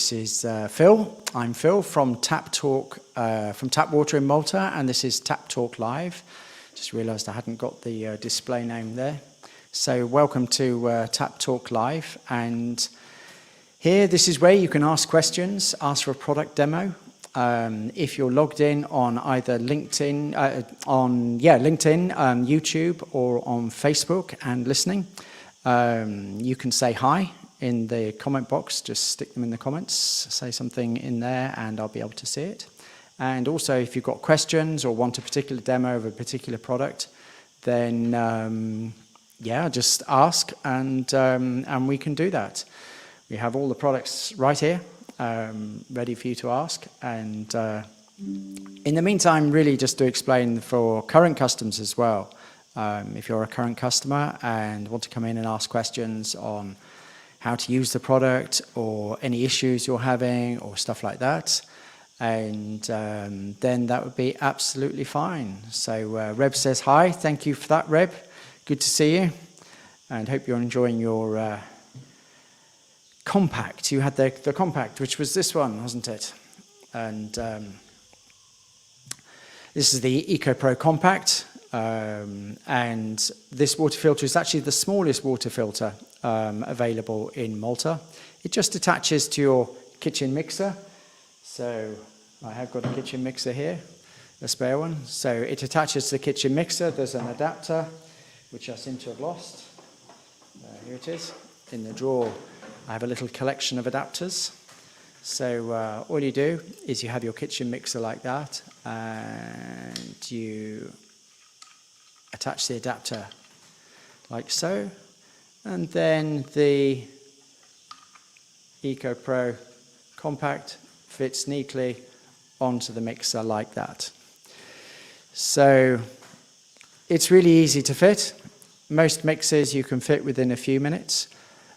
This is Phil. I'm Phil from TAPP Talk, from TAPP Water in Malta, and this is TAPP Talk Live. Just realised I hadn't got the display name there. So welcome to TAPP Talk Live, and here, this is where you can ask questions, ask for a product demo. If you're logged in on either LinkedIn, LinkedIn, YouTube, or on Facebook and listening, you can say hi in the comment box. Just stick them in the comments, say something in there, and I'll be able to see it. And also, if you've got questions or want a particular demo of a particular product, then just ask, and we can do that. We have all the products right here, ready for you to ask. And in the meantime, really just to explain for current customers as well, if you're a current customer and want to come in and ask questions on how to use the product or any issues you're having or stuff like that, and then that would be absolutely fine. So Reb says hi. Thank you for that, Reb. Good to see you, and hope you're enjoying your Compact. You had the Compact, which was this one, wasn't it? And this is the EcoPro Compact, and this water filter is actually the smallest water filter available in Malta. It just attaches to your kitchen mixer. So I have got a kitchen mixer here, a spare one. So it attaches to the kitchen mixer. There's an adapter, which I seem to have lost. Here it is, in the drawer. I have a little collection of adapters. So all you do is you have your kitchen mixer like that, and you attach the adapter like so, and then the EcoPro Compact fits neatly onto the mixer like that. So it's really easy to fit. Most mixers you can fit within a few minutes.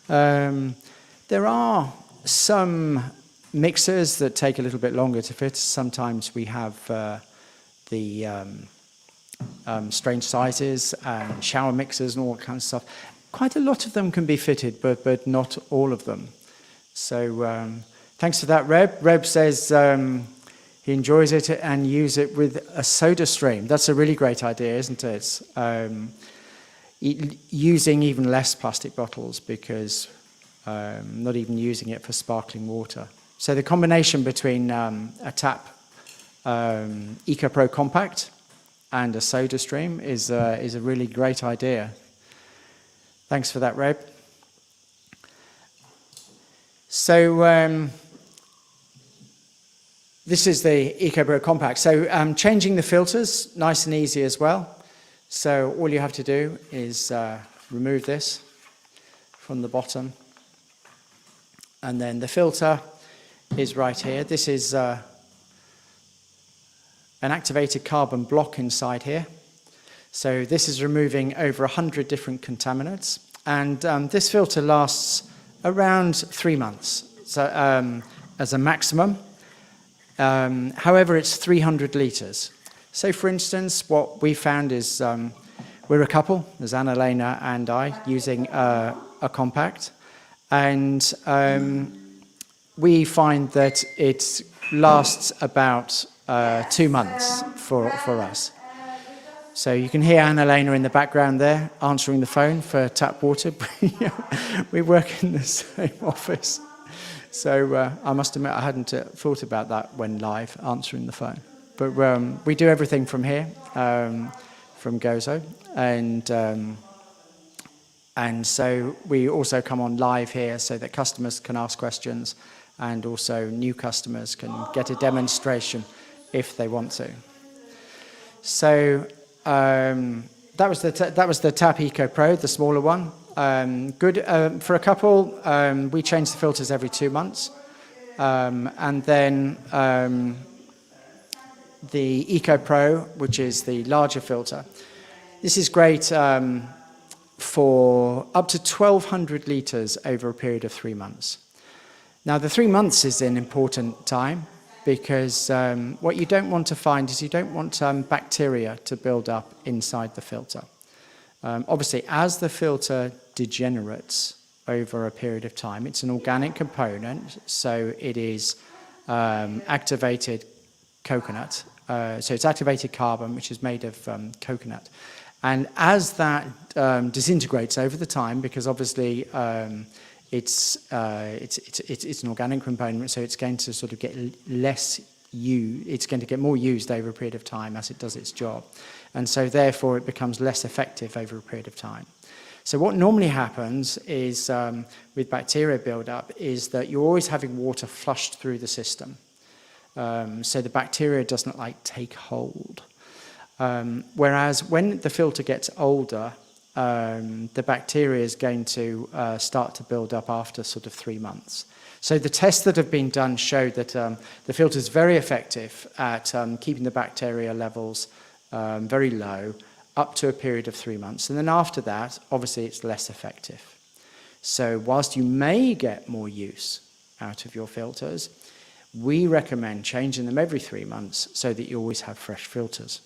There are some mixers that take a little bit longer to fit. Sometimes we have strange sizes and shower mixers and all that kind of stuff. Quite a lot of them can be fitted, but not all of them. So thanks for that, Reb. Reb says he enjoys it and use it with a SodaStream. That's a really great idea, isn't it? Using even less plastic bottles, because not even using it for sparkling water. So the combination between a TAPP EcoPro Compact and a SodaStream is a really great idea. Thanks for that, Reb. So this is the EcoPro Compact. So changing the filters, nice and easy as well. So all you have to do is remove this from the bottom. And then the filter is right here. This is an activated carbon block inside here. So this is removing over 100 different contaminants. And this filter lasts around 3 months, so as a maximum. However, it's 300 litres. So for instance, what we found is we're a couple, there's Anna-Lena and I, using a Compact. And we find that it lasts about 2 months for us. So you can hear Anna-Lena in the background there, answering the phone for TAPP Water. We work in the same office. So I must admit I hadn't thought about that when live, answering the phone. But we do everything from here, from Gozo. And so we also come on live here so that customers can ask questions, and also new customers can get a demonstration if they want to. So that was the TAPP EcoPro, the smaller one. Good for a couple. We change the filters every 2 months, and then the EcoPro, which is the larger filter. This is great for up to 1,200 litres over a period of 3 months. Now, the 3 months is an important time, because what you don't want to find is you don't want bacteria to build up inside the filter. Obviously, as the filter degenerates over a period of time. It's an organic component, so it is activated coconut. So it's activated carbon, which is made of coconut. And as that disintegrates over the time, because obviously it's an organic component, so it's going to sort of get it's going to get more used over a period of time as it does its job. And so therefore it becomes less effective over a period of time. So what normally happens is with bacteria buildup is that you're always having water flushed through the system. So the bacteria doesn't take hold. Whereas when the filter gets older, the bacteria is going to start to build up after sort of 3 months. So the tests that have been done show that the filter is very effective at keeping the bacteria levels very low up to a period of 3 months. And then after that, obviously, it's less effective. So whilst you may get more use out of your filters, we recommend changing them every 3 months so that you always have fresh filters.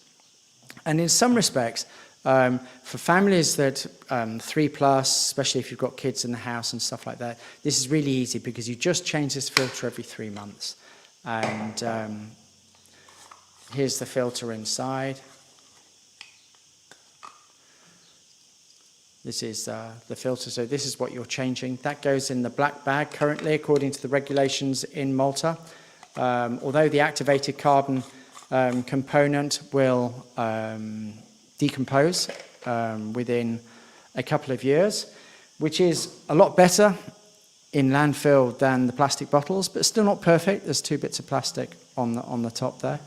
And in some respects, for families that 3+, especially if you've got kids in the house and stuff like that, this is really easy because you just change this filter every 3 months. And here's the filter inside. This is the filter, so this is what you're changing. That goes in the black bag currently, according to the regulations in Malta. Although the activated carbon component will decompose within a couple of years, which is a lot better in landfill than the plastic bottles, but still not perfect. There's 2 bits of plastic on the top there.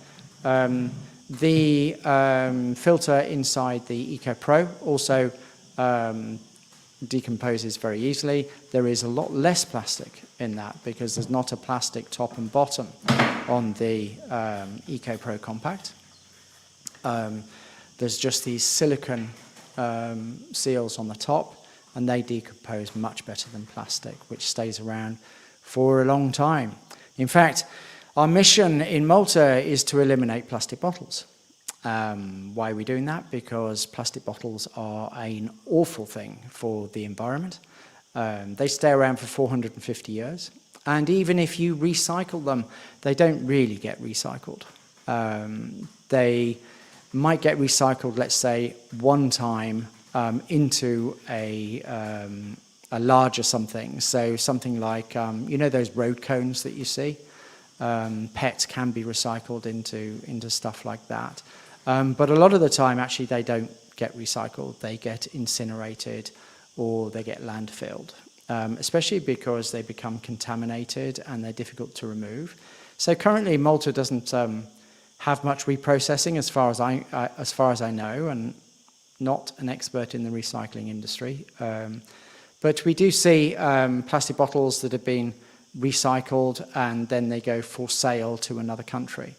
The filter inside the EcoPro also decomposes very easily. There is a lot less plastic in that because there's not a plastic top and bottom on the EcoPro Compact. There's just these silicone seals on the top, and they decompose much better than plastic, which stays around for a long time. In fact, our mission in Malta is to eliminate plastic bottles. Why are we doing that? Because plastic bottles are an awful thing for the environment. They stay around for 450 years. And even if you recycle them, they don't really get recycled. They might get recycled, let's say, one time into a larger something. So something like, you know those road cones that you see? PET can be recycled into stuff like that. But a lot of the time, actually, they don't get recycled. They get incinerated or they get landfilled, especially because they become contaminated and they're difficult to remove. So currently, Malta doesn't have much reprocessing as far as I know, and not an expert in the recycling industry. But we do see plastic bottles that have been recycled and then they go for sale to another country,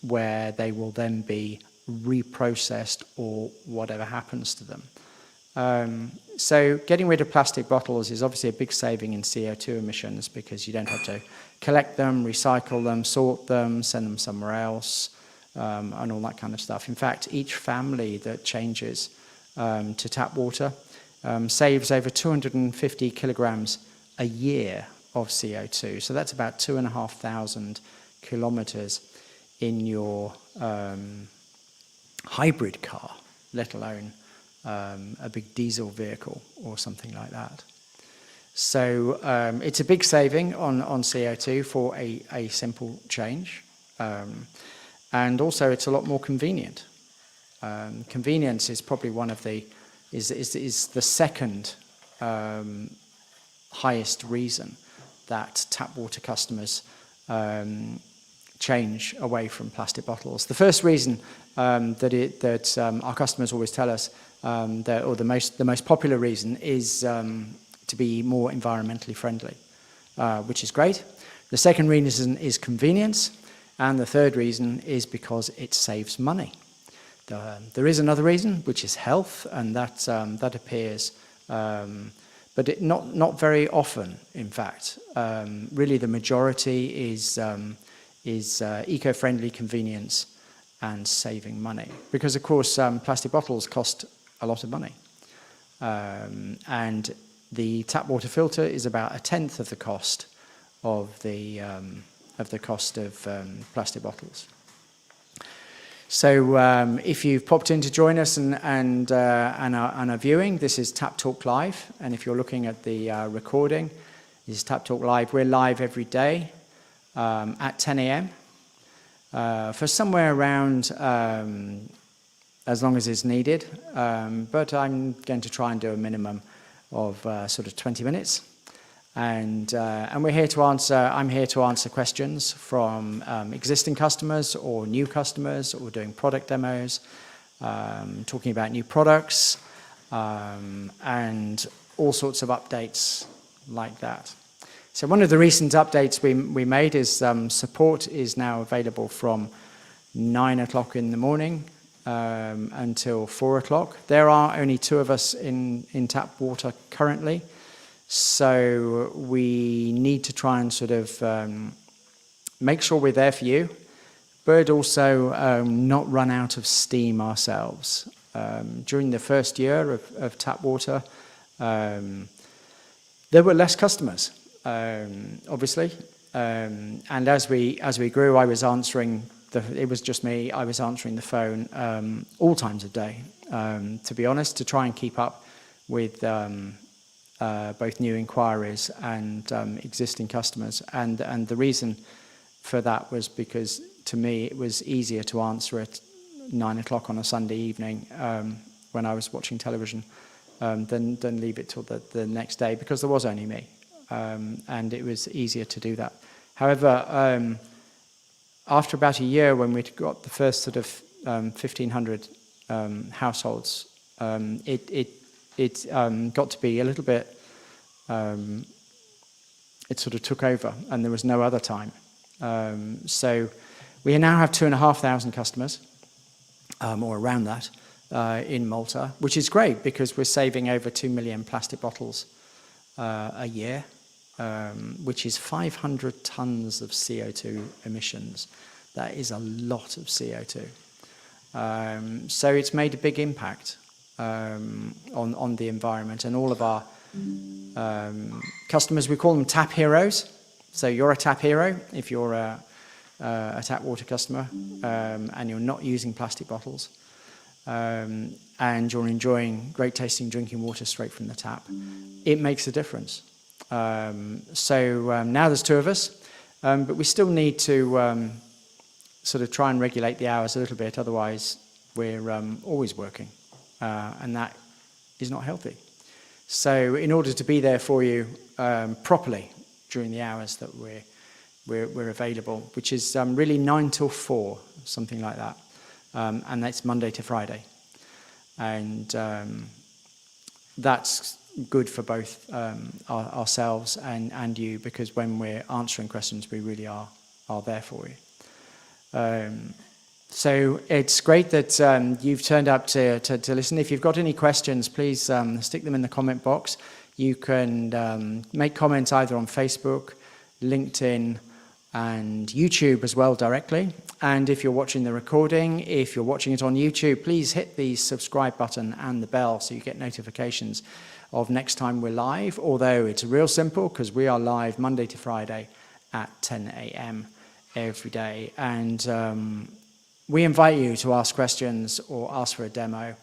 where they will then be reprocessed or whatever happens to them. So getting rid of plastic bottles is obviously a big saving in CO2 emissions because you don't have to collect them, recycle them, sort them, send them somewhere else, and all that kind of stuff. In fact, each family that changes to tap water saves over 250 kilograms a year of CO2. So that's about 2,500 kilometers in your hybrid car, let alone a big diesel vehicle or something like that. So it's a big saving on CO2 for a simple change. And also it's a lot more convenient. Convenience is probably one of the, is the second highest reason that tap water customers change away from plastic bottles. The first reason that our customers always tell us, or the most popular reason, is to be more environmentally friendly, which is great. The second reason is convenience, and the third reason is because it saves money. There is another reason, which is health, and that appears, but not very often. In fact, really the majority is eco-friendly convenience and saving money, because of course plastic bottles cost a lot of money, and The tap water filter is about 1/10 of the cost of the plastic bottles. So if you've popped in to join us and are viewing, this is TAPP Talk Live. And if you're looking at the recording, this is TAPP Talk Live. We're live every day at 10 a.m. For somewhere around as long as is needed. But I'm going to try and do a minimum of sort of 20 minutes. And we're here to answer. I'm here to answer questions from existing customers or new customers, or doing product demos, talking about new products, and all sorts of updates like that. So one of the recent updates we made is support is now available from 9 o'clock in the morning until 4 o'clock. There are only 2 of us in Tap Water currently. So we need to try and sort of make sure we're there for you, but also not run out of steam ourselves. During the first year of Tap Water, there were less customers, obviously. And as we grew, I was answering it was just me. I was answering the phone all times of day, to be honest, to try and keep up with both new inquiries and existing customers. And the reason for that was because, to me, it was easier to answer at 9 o'clock on a Sunday evening when I was watching television than leave it till the next day, because there was only me. And it was easier to do that. However, after about a year, when we'd got the first sort of 1,500 households, it got to be a little bit, it sort of took over, and there was no other time. So we now have 2,500 customers, or around that, in Malta, which is great because we're saving over 2 million plastic bottles a year, which is 500 tons of CO2 emissions. That is a lot of CO2. So it's made a big impact on the environment, and all of our customers, we call them tap heroes. So you're a tap hero if you're a tap water customer and you're not using plastic bottles, and you're enjoying great tasting drinking water straight from the tap. It makes a difference. So now there's 2 of us, but we still need to sort of try and regulate the hours a little bit, otherwise we're always working, and that is not healthy. So in order to be there for you properly during the hours that we're available, which is really 9 till 4, something like that, and that's Monday to Friday, and that's good for both ourselves and you, because when we're answering questions, we really are there for you. So it's great that you've turned up to listen. If you've got any questions, please stick them in the comment box. You can make comments either on Facebook, LinkedIn, and YouTube as well directly. And if you're watching the recording, if you're watching it on YouTube, please hit the subscribe button and the bell so you get notifications of next time we're live, although it's real simple because we are live Monday to Friday at 10 a.m. every day. And we invite you to ask questions or ask for a demo.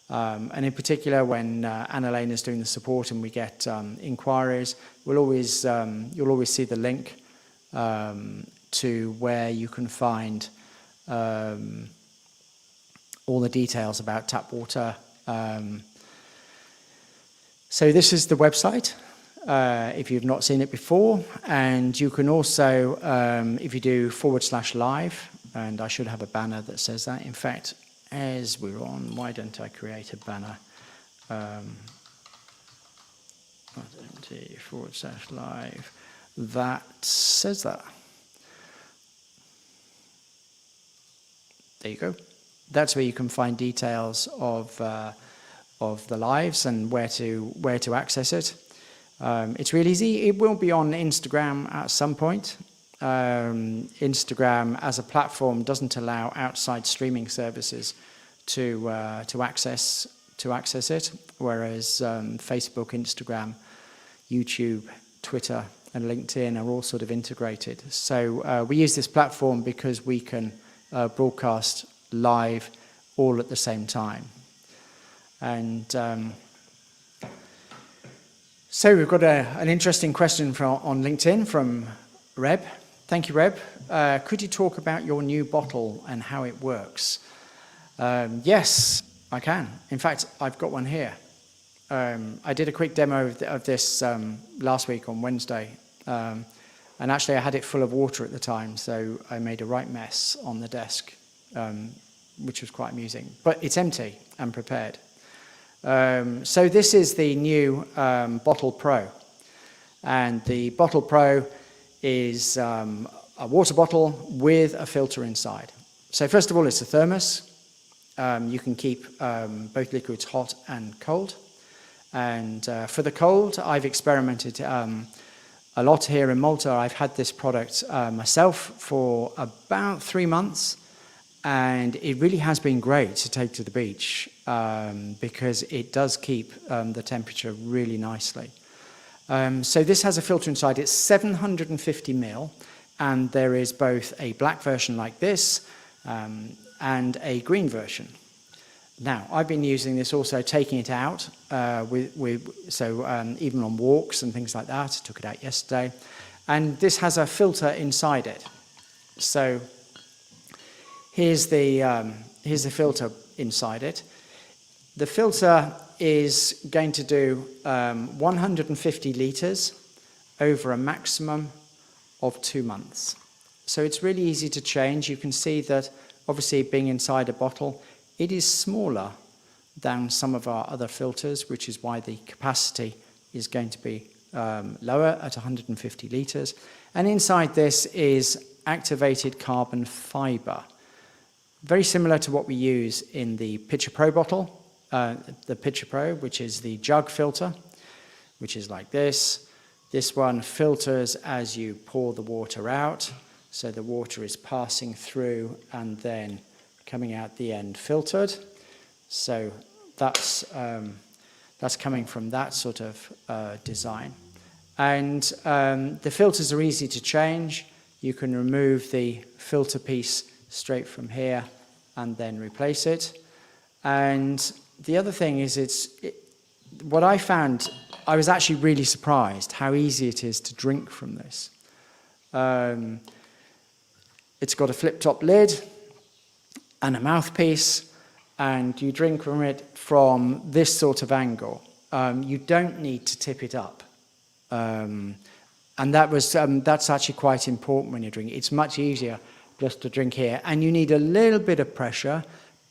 And in particular, when Anna-Lane is doing the support and we get inquiries, you'll always see the link to where you can find all the details about tap water. So this is the website, if you've not seen it before, and you can also, if you do /live, and I should have a banner that says that. In fact, as we're on, why don't I create a banner? /live that says that. There you go. That's where you can find details of the lives and where to access it. It's really easy. It will be on Instagram at some point. Instagram as a platform doesn't allow outside streaming services to access it, whereas Facebook, Instagram YouTube, Twitter, and LinkedIn are all sort of integrated. So we use this platform because we can broadcast live all at the same time. And so we've got an interesting question on LinkedIn from Reb. Thank you, Reb. Could you talk about your new bottle and how it works? Yes, I can. In fact, I've got one here. I did a quick demo of this last week on Wednesday. And actually, I had it full of water at the time, so I made a right mess on the desk, which was quite amusing. But it's empty and prepared. So this is the new BottlePro. And the BottlePro is a water bottle with a filter inside. So first of all, it's a thermos. You can keep both liquids hot and cold. And for the cold, I've experimented a lot here in Malta. I've had this product myself for about 3 months. And it really has been great to take to the beach because it does keep the temperature really nicely. So this has a filter inside. It's 750 ml, and there is both a black version like this and a green version. Now, I've been using this also, taking it out, even on walks and things like that. I took it out yesterday. And this has a filter inside it. So here's the filter inside it. The filter is going to do 150 litres over a maximum of 2 months. So it's really easy to change. You can see that, obviously, being inside a bottle, it is smaller than some of our other filters, which is why the capacity is going to be lower at 150 litres. And inside this is activated carbon fibre. Very similar to what we use in the EcoPro bottle, the EcoPro, which is the jug filter, which is like this. This one filters as you pour the water out, so the water is passing through and then coming out the end filtered. So that's coming from that sort of design. And the filters are easy to change. You can remove the filter piece straight from here and then replace it. And the other thing is what I found, I was actually really surprised how easy it is to drink from this. It's got a flip-top lid and a mouthpiece, and you drink from it from this sort of angle. You don't need to tip it up. And that's actually quite important when you're drinking. It's much easier just to drink here. And you need a little bit of pressure,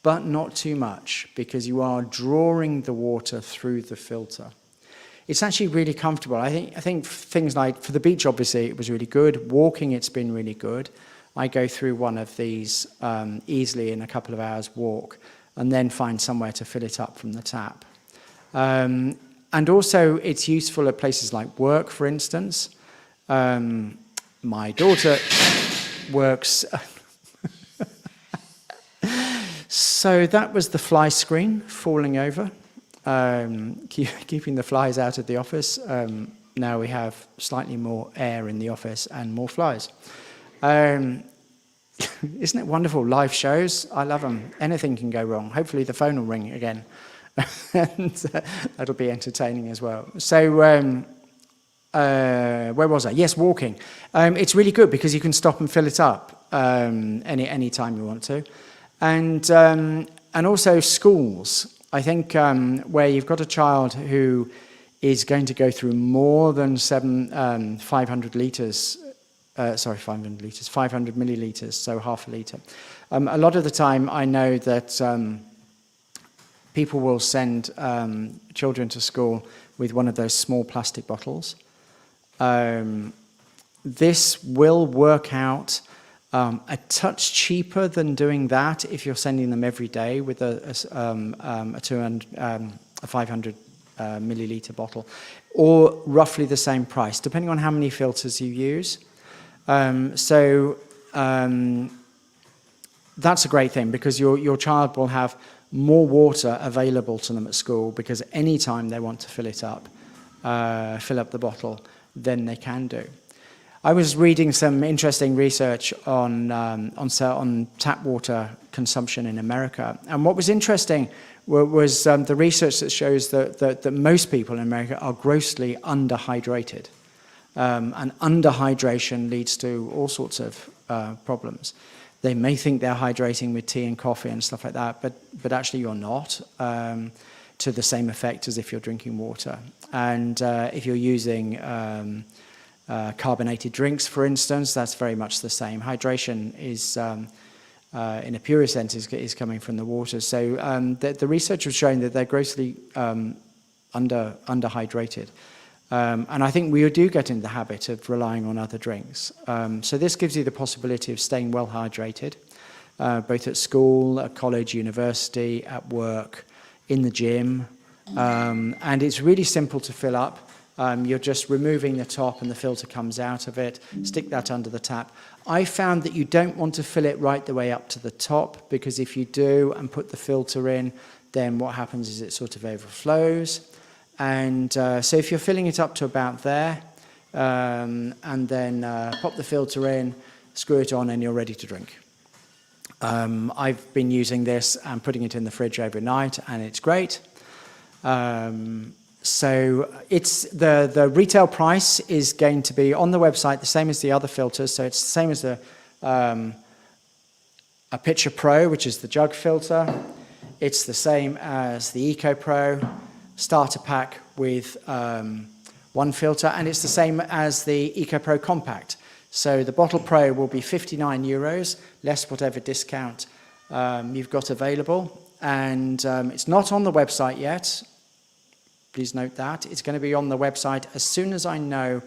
but not too much, because you are drawing the water through the filter. It's actually really comfortable. I think things like, for the beach, obviously, it was really good. Walking, it's been really good. I go through one of these easily in a couple of hours walk, and then find somewhere to fill it up from the tap. And also, it's useful at places like work, for instance. My daughter works. So that was the fly screen falling over, keeping the flies out of the office. Now we have slightly more air in the office and more flies. Isn't it wonderful? Live shows, I love them. Anything can go wrong. Hopefully the phone will ring again. And that'll be entertaining as well. So where was I? Yes, walking. It's really good because you can stop and fill it up any time you want to. And also schools. I think where you've got a child who is going to go through more than 500 litres, 500 millilitres, so half a litre. A lot of the time I know that people will send children to school with one of those small plastic bottles. This will work out a touch cheaper than doing that if you're sending them every day with a 500 milliliter bottle, or roughly the same price, depending on how many filters you use. That's a great thing, because your child will have more water available to them at school, because any time they want to fill it up, fill up the bottle, then they can do. I was reading some interesting research on tap water consumption in America, and what was interesting was the research that shows that most people in America are grossly underhydrated, and underhydration leads to all sorts of problems. They may think they're hydrating with tea and coffee and stuff like that, but actually you're not, to the same effect as if you're drinking water. And if you're using carbonated drinks, for instance, that's very much the same. Hydration is, in a pure sense, is coming from the water. So the research was showing that they're grossly underhydrated. And I think we do get into the habit of relying on other drinks. So this gives you the possibility of staying well hydrated, both at school, at college, university, at work, in the gym. And it's really simple to fill up. You're just removing the top and the filter comes out of it. Stick that under the tap. I found that you don't want to fill it right the way up to the top, because if you do and put the filter in, then what happens is it sort of overflows. And so if you're filling it up to about there, and then pop the filter in, screw it on, and you're ready to drink. I've been using this and putting it in the fridge overnight, and it's great. So it's the retail price is going to be on the website the same as the other filters. So it's the same as a Pitcher Pro, which is the jug filter. It's the same as the EcoPro starter pack with one filter, and it's the same as the EcoPro Compact. So the BottlePro will be €59, less whatever discount you've got available. And it's not on the website yet. Please note that. It's going to be on the website as soon as I know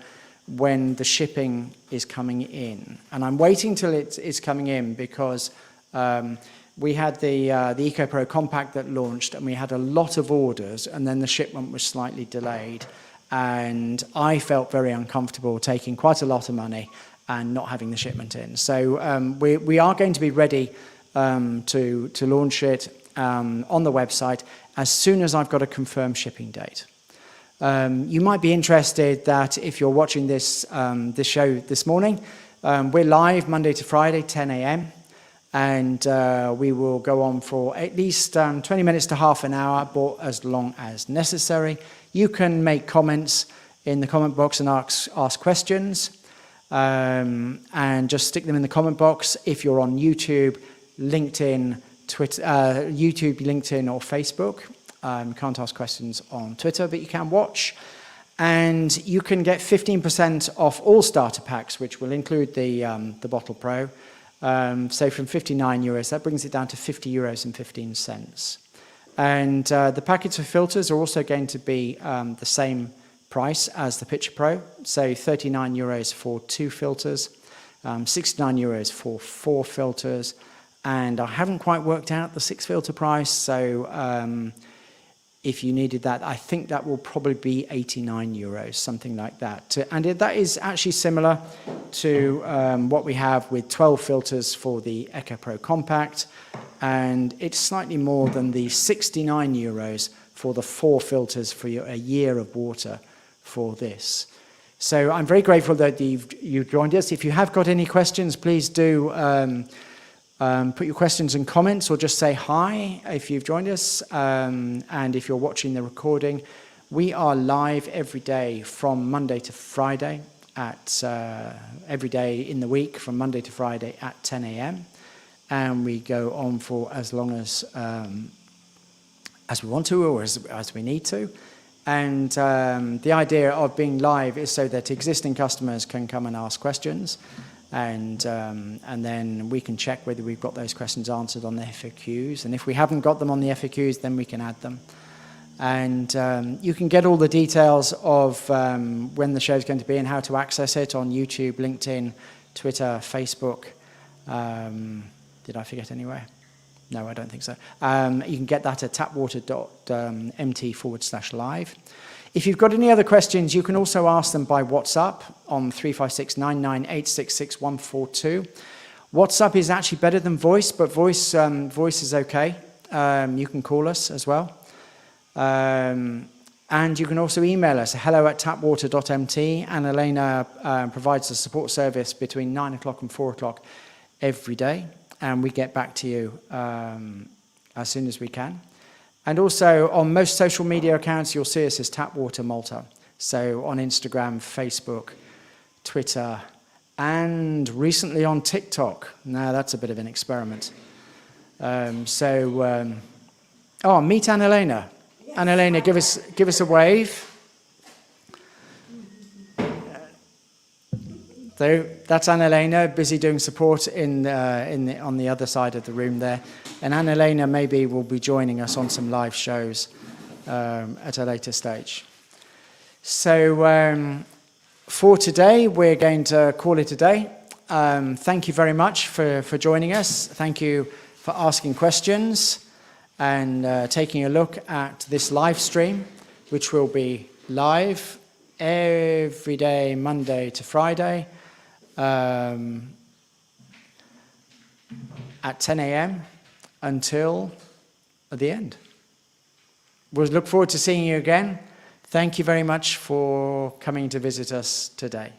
when the shipping is coming in. And I'm waiting till it's coming in because we had the EcoPro Compact that launched, and we had a lot of orders, and then the shipment was slightly delayed. And I felt very uncomfortable taking quite a lot of money and not having the shipment in. So we are going to be ready to launch it on the website as soon as I've got a confirmed shipping date. You might be interested that if you're watching this show this morning, we're live Monday to Friday, 10 a.m. And we will go on for at least 20 minutes to half an hour, but as long as necessary. You can make comments in the comment box and ask questions, and just stick them in the comment box. If you're on YouTube, LinkedIn, Twitter, YouTube, LinkedIn, or Facebook, you can't ask questions on Twitter, but you can watch. And you can get 15% off all starter packs, which will include the BottlePro. So from €59, that brings it down to €50.15. And the packets of filters are also going to be the same price as the Pitcher Pro. So €39 for 2 filters, €69 for 4 filters. And I haven't quite worked out the 6 filter price, so if you needed that, I think that will probably be €89, something like that. And that is actually similar to what we have with 12 filters for the EcoPro Compact, and it's slightly more than the €69 for the 4 filters for a year of water for this. So I'm very grateful that you've joined us. If you have got any questions, please do put your questions in comments, or just say hi if you've joined us. And if you're watching the recording, we are live every day from Monday to Friday every day in the week from Monday to Friday at 10 a.m. And we go on for as long as we want to, or as we need to. And the idea of being live is so that existing customers can come and ask questions. And then we can check whether we've got those questions answered on the FAQs. And if we haven't got them on the FAQs, then we can add them. And you can get all the details of when the show is going to be and how to access it on YouTube, LinkedIn, Twitter, Facebook. Did I forget anywhere? No, I don't think so. You can get that at tapwater.mt/live. If you've got any other questions, you can also ask them by WhatsApp on 356-998-66142. WhatsApp is actually better than voice, but voice is okay. You can call us as well. And you can also email us, hello@tappwater.mt. And Elena provides a support service between 9 o'clock and 4 o'clock every day. And we get back to you as soon as we can. And also on most social media accounts, you'll see us as Tap Water Malta. So on Instagram, Facebook, Twitter, and recently on TikTok. Now that's a bit of an experiment. Meet Anna-Lena. Yes. Anna-Lena, give us a wave. So that's Anna-Lena, busy doing support on the other side of the room there. And Anna-Lena maybe will be joining us on some live shows at a later stage. So for today, we're going to call it a day. Thank you very much for joining us. Thank you for asking questions and taking a look at this live stream, which will be live every day, Monday to Friday, at 10 a.m. until the end. We'll look forward to seeing you again. Thank you very much for coming to visit us today.